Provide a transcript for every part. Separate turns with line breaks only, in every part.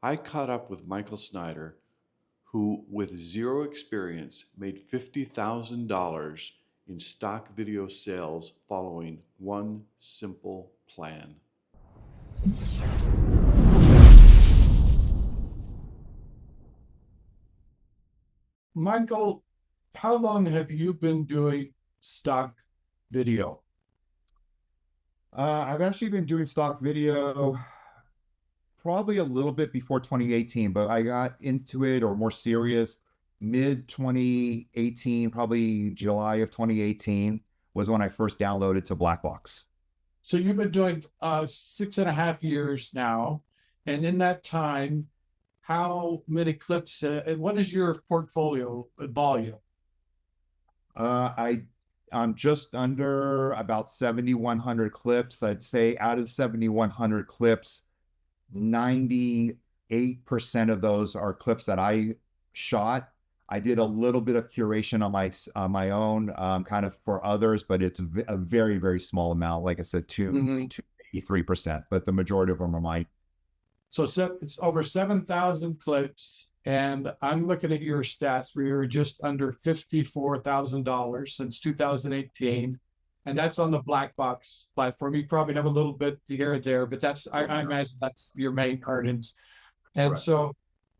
I caught up with Michael Schnyder, who, with zero experience, made $50,000 in stock video sales following one simple plan.
Michael, how long have you been doing stock video?
I've actually been doing stock video probably a little bit before 2018, but I got into it or more serious mid 2018, probably July of 2018 was when I first downloaded to Blackbox.
So you've been doing 6.5 years now, and in that time, how many clips? And what is your portfolio volume?
Uh, I I'm just under about 7,100 clips. I'd say out of 7,100 clips, 98% of those are clips that I shot. I did a little bit of curation on my own, kind of for others, but it's a very, very small amount. Like I said,
Mhm.
3%, but the majority of them are mine.
It's over 7,000 clips, and I'm looking at your stats where you're just under $54,000 since 2018, and that's on the Blackbox platform. You probably have a little bit here and there, but I imagine that's your main earnings. And
Correct.
so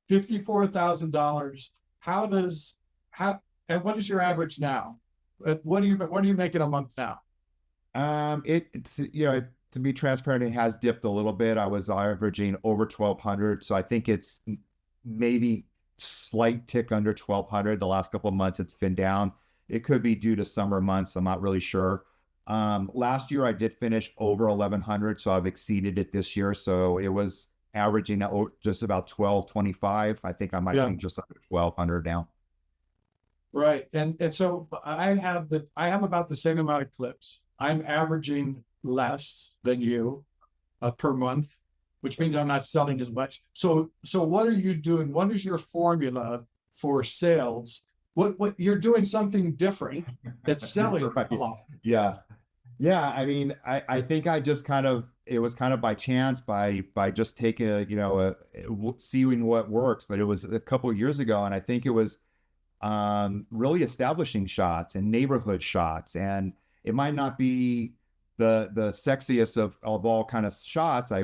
$54,000. How does how and what is your average now? What are you making a month now?
To be transparent, it has dipped a little bit. I was averaging over 1,200, so I think it's maybe slight tick under 1,200. The last couple of months, it's been down. It could be due to summer months. I'm not really sure. Last year I did finish over 1,100, so I've exceeded it this year. So it was averaging just about 1,225. I think I might
Yeah,
be just under 1,200 now.
right. And so I have about the same amount of clips. I'm averaging less than you per month, which means I'm not selling as much. So what are you doing? What is your formula for sales? What you're doing something different that's selling a
Right.
lot.
Yeah. Yeah, I mean, I think I just kind of it was kind of by chance by just taking seeing what works, but it was a couple of years ago, and I think it was really establishing shots and neighborhood shots, and it might not be the sexiest of all kind of shots, I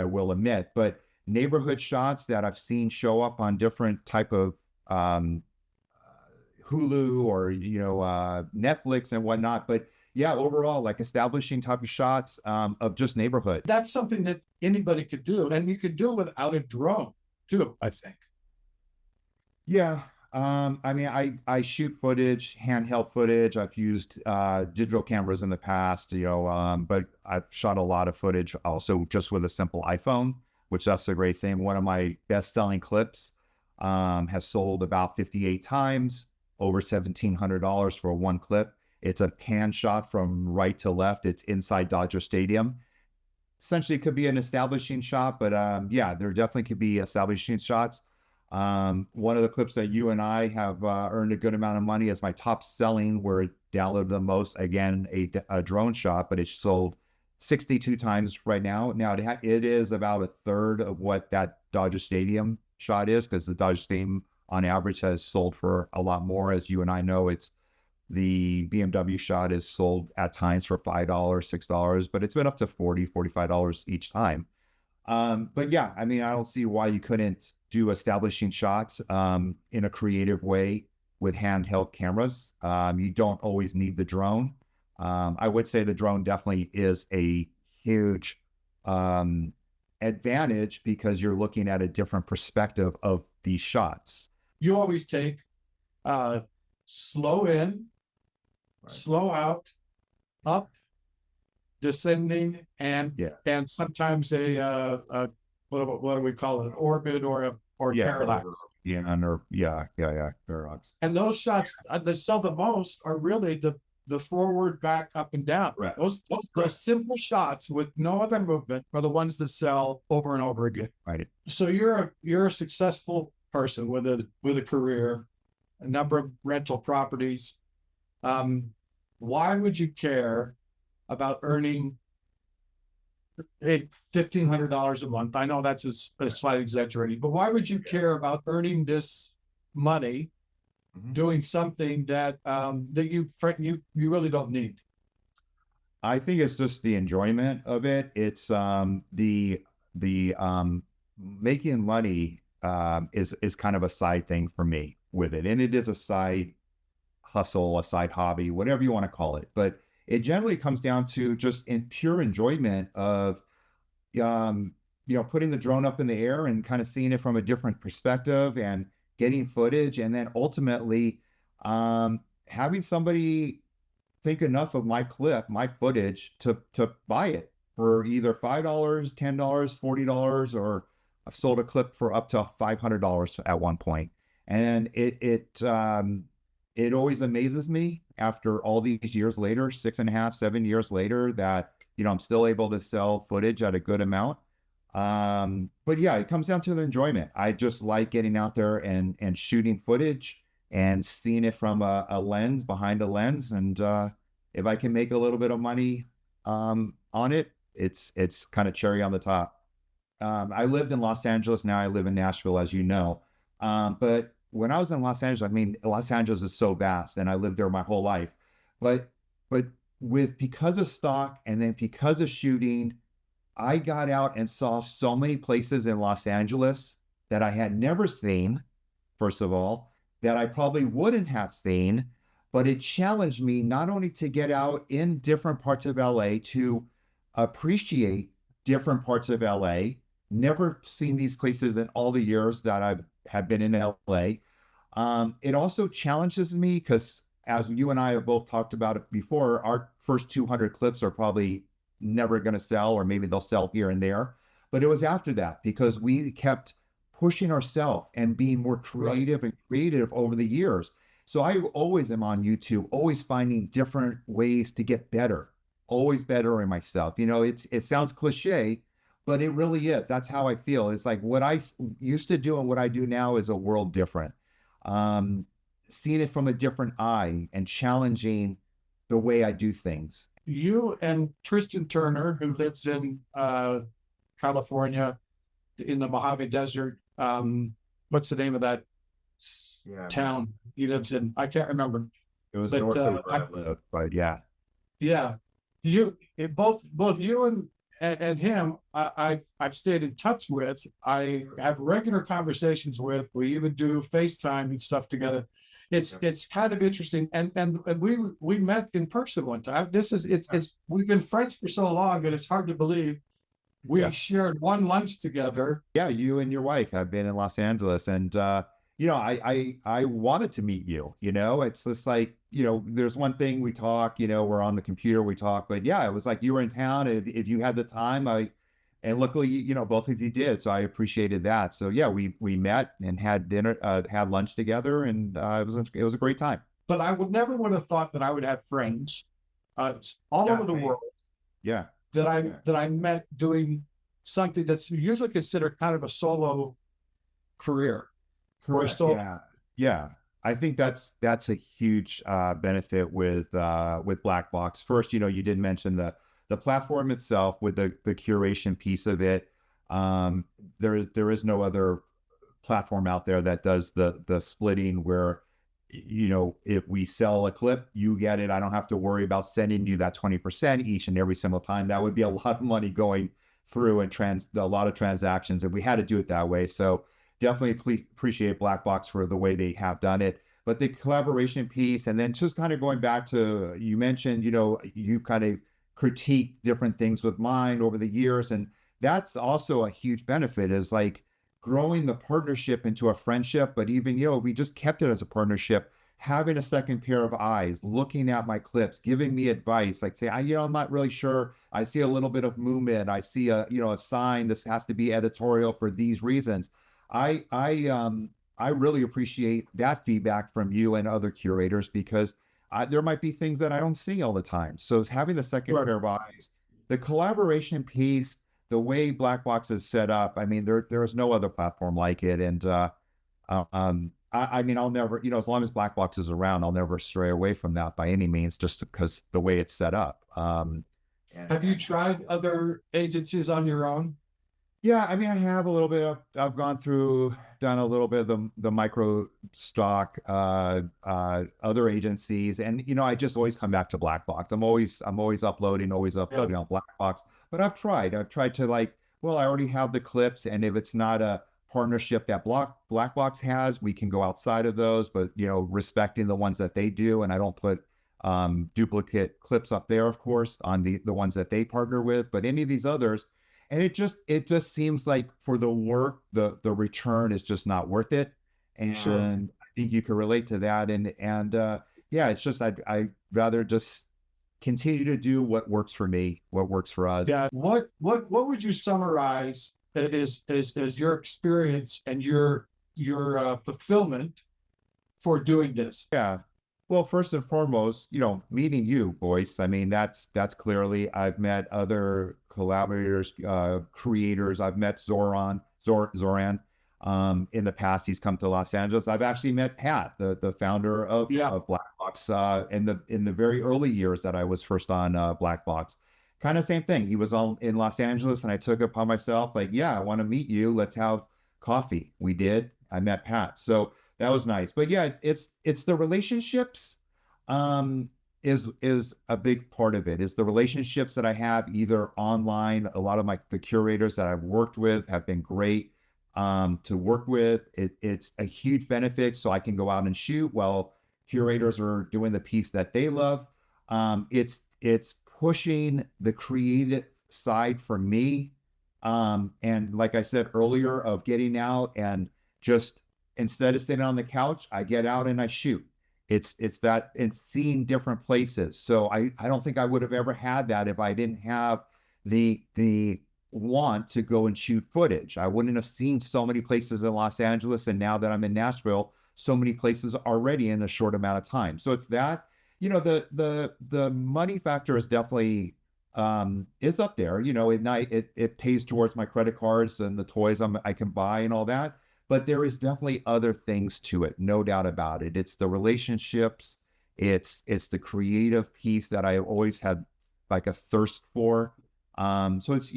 will admit, but neighborhood shots that I've seen show up on different type of um, Hulu or Netflix and whatnot. But yeah, overall, like establishing type of shots of just neighborhood.
That's something that anybody could do, and you could do it without a drone too, I think.
Yeah. I mean, I shoot footage, handheld footage. I've used digital cameras in the past, but I've shot a lot of footage also just with a simple iPhone, which that's a great thing. One of my best-selling clips has sold about 58 times, over $1,700 for one clip. It's a pan shot from right to left. It's inside Dodger Stadium. Essentially, it could be an establishing shot, but yeah, there definitely could be establishing shots. One of the clips that you and I have earned a good amount of money as my top selling, where it downloaded the most, again, a drone shot, but it's sold 62 times right now. Now, it is about a third of what that Dodger Stadium shot is, because the Dodger Stadium on average has sold for a lot more. As you and I know, it's the BMW shot is sold at times for $5, $6, but it's been up to $40, $45 each time. But yeah, I mean, I don't see why you couldn't do establishing shots in a creative way with handheld cameras. You don't always need the drone. I would say the drone definitely is a huge um, advantage because you're looking at a different perspective of these shots.
You always take uh, slow in,
Right.
slow out, up, descending,
Yeah.
and sometimes what do we call it? An orbit or
Yeah.
parallax.
Yeah. Yeah. Paradox.
And those shots that sell the most are really the forward, back, up, and down.
Right.
Those simple shots with no other movement are the ones that sell over and over again.
Right.
So you're a successful person with a career, a number of rental properties. Why would you care about earning $1,500 a month. I know that's a slight exaggeration, but why would you care about earning this money doing something that that you really don't need?
I think it's just the enjoyment of it. It's the making money is kind of a side thing for me with it. And it is a side hustle, a side hobby, whatever you want to call it. But it generally comes down to just in pure enjoyment of putting the drone up in the air and kind of seeing it from a different perspective and getting footage, and then ultimately having somebody think enough of my clip, my footage to buy it for either $5, $10, $40, or I've sold a clip for up to $500 at one point. And it always amazes me after all these years later, 6.5, 7 years later, that I'm still able to sell footage at a good amount. But yeah, it comes down to the enjoyment. I just like getting out there and shooting footage and seeing it from a lens, behind a lens. And if I can make a little bit of money on it, it's kind of cherry on the top. I lived in Los Angeles. Now I live in Nashville, as you know. But when I was in Los Angeles, I mean, Los Angeles is so vast, and I lived there my whole life. But because of stock and then because of shooting, I got out and saw so many places in Los Angeles that I had never seen, first of all, that I probably wouldn't have seen, but it challenged me not only to get out in different parts of LA, to appreciate different parts of LA. Never seen these places in all the years that I have been in LA. It also challenges me because, as you and I have both talked about it before, our first 200 clips are probably never going to sell, or maybe they'll sell here and there. But it was after that, because we kept pushing ourselves and being more creative and creative over the years. So I always am on YouTube, always finding different ways to get better, always bettering myself. It sounds cliche, but it really is. That's how I feel. It's like what I used to do and what I do now is a world different. Seeing it from a different eye and challenging the way I do things.
You and Tristan Turner, who lives in California, in the Mojave Desert. What's the name of that town he lives in? I can't remember.
It was north of where I live, but yeah.
Yeah. Both you and him, I've stayed in touch with. I have regular conversations with. We even do FaceTime and stuff together. It's kind of interesting, and we met in person one time. We've been friends for so long that it's hard to believe we shared one lunch together.
Yeah, you and your wife have been in Los Angeles, and I wanted to meet you. It's just like, there's one thing we talk. We're on the computer, we talk, but yeah, it was like you were in town. If you had the time, and luckily, both of you did. So I appreciated that. So yeah, we met and had dinner, had lunch together, and it was a great time.
But I would have thought that I would have friends all over the world.
Yeah.
That I met doing something that's usually considered kind of a solo career.
Correct. Yeah. I think that's a huge benefit with Blackbox. First, you did mention the platform itself with the curation piece of it. There is no other platform out there that does the splitting where, if we sell a clip, you get it. I don't have to worry about sending you that 20% each and every single time. That would be a lot of money going through and a lot of transactions, and we had to do it that way. So definitely appreciate Blackbox for the way they have done it. But the collaboration piece, and then just kind of going back to, you mentioned, you kind of critique different things with mine over the years. And that's also a huge benefit, is like growing the partnership into a friendship. But even, we just kept it as a partnership, having a second pair of eyes, looking at my clips, giving me advice, like say, I'm not really sure. I see a little bit of movement. I see a sign. This has to be editorial for these reasons. I really appreciate that feedback from you and other curators, because there might be things that I don't see all the time. So having the second pair of eyes, the collaboration piece, the way Blackbox is set up, I mean, there is no other platform like it. And I mean, I'll never, as long as Blackbox is around, I'll never stray away from that by any means, just because the way it's set up.
Have you tried other agencies on your own?
Yeah, I mean, I have a little bit of, I've gone through, done a little bit of the micro stock, other agencies, and I just always come back to Blackbox. I'm always uploading, on Blackbox. But I've tried to like, well, I already have the clips, and if it's not a partnership that Blackbox has, we can go outside of those, but respecting the ones that they do, and I don't put duplicate clips up there, of course, on the ones that they partner with, but any of these others. And it just seems like for the work, the return is just not worth it. And
Sure.
I think you can relate to that. Yeah, it's just I'd rather just continue to do what works for me, what works for us.
Yeah. What would you summarize as your experience and your fulfillment for doing this?
Yeah. Well, first and foremost, meeting you, Boyce. I mean, that's clearly, I've met other collaborators, creators. I've met Zoran. In the past, he's come to Los Angeles. I've actually met Pat, the founder of,
Yeah.
of Blackbox, in the very early years that I was first on Blackbox. Kind of same thing. He was in Los Angeles, and I took it upon myself, like, yeah, I want to meet you. Let's have coffee. We did. I met Pat. So that was nice. But yeah, it's the relationships is a big part of it. Is the relationships that I have either online. A lot of the curators that I've worked with have been great to work with. It's a huge benefit, so I can go out and shoot while curators are doing the piece that they love. It's pushing the creative side for me. And like I said earlier, of getting out and just, instead of sitting on the couch, I get out and I shoot. It's seeing different places. So I don't think I would have ever had that if I didn't have the want to go and shoot footage. I wouldn't have seen so many places in Los Angeles, and now that I'm in Nashville, so many places already in a short amount of time. So it's that, the money factor is definitely is up there. At night it pays towards my credit cards and the toys I can buy and all that. But there is definitely other things to it, no doubt about it. It's the relationships, it's the creative piece that I always had like a thirst for. So it's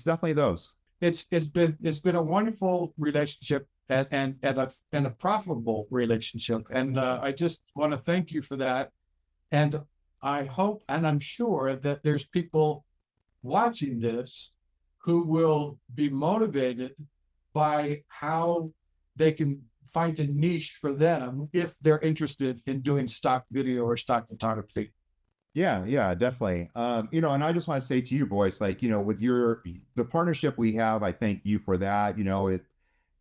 definitely those.
It's been a wonderful relationship and a profitable relationship. And I just want to thank you for that. And I hope, and I'm sure that there's people watching this who will be motivated by how they can find a niche for them if they're interested in doing stock video or stock photography.
Yeah, definitely. And I just want to say to you, Boyce, like, with the partnership we have, I thank you for that.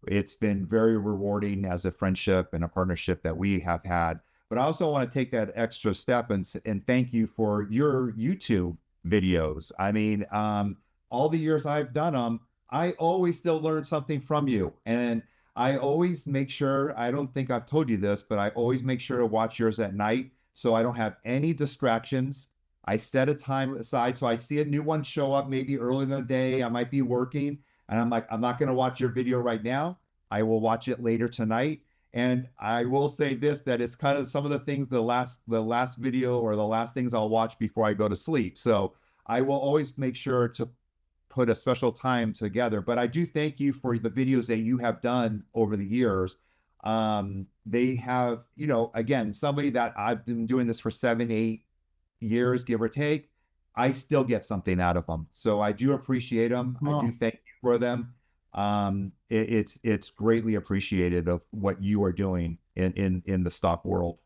It's been very rewarding as a friendship and a partnership that we have had. But I also want to take that extra step and thank you for your YouTube videos. I mean, all the years I've done them, I always still learn something from you. And I always make sure, I don't think I've told you this, but I always make sure to watch yours at night so I don't have any distractions. I set a time aside. So I see a new one show up maybe early in the day. I might be working and I'm like, I'm not going to watch your video right now. I will watch it later tonight. And I will say this, that it's kind of some of the things, the last video or the last things I'll watch before I go to sleep. So I will always make sure to put a special time together. But I do thank you for the videos that you have done over the years. They have, again, somebody that I've been doing this for 7-8 years, give or take, I still get something out of them. So I do appreciate them. I do thank you for them. It's greatly appreciated of what you are doing in the stock world.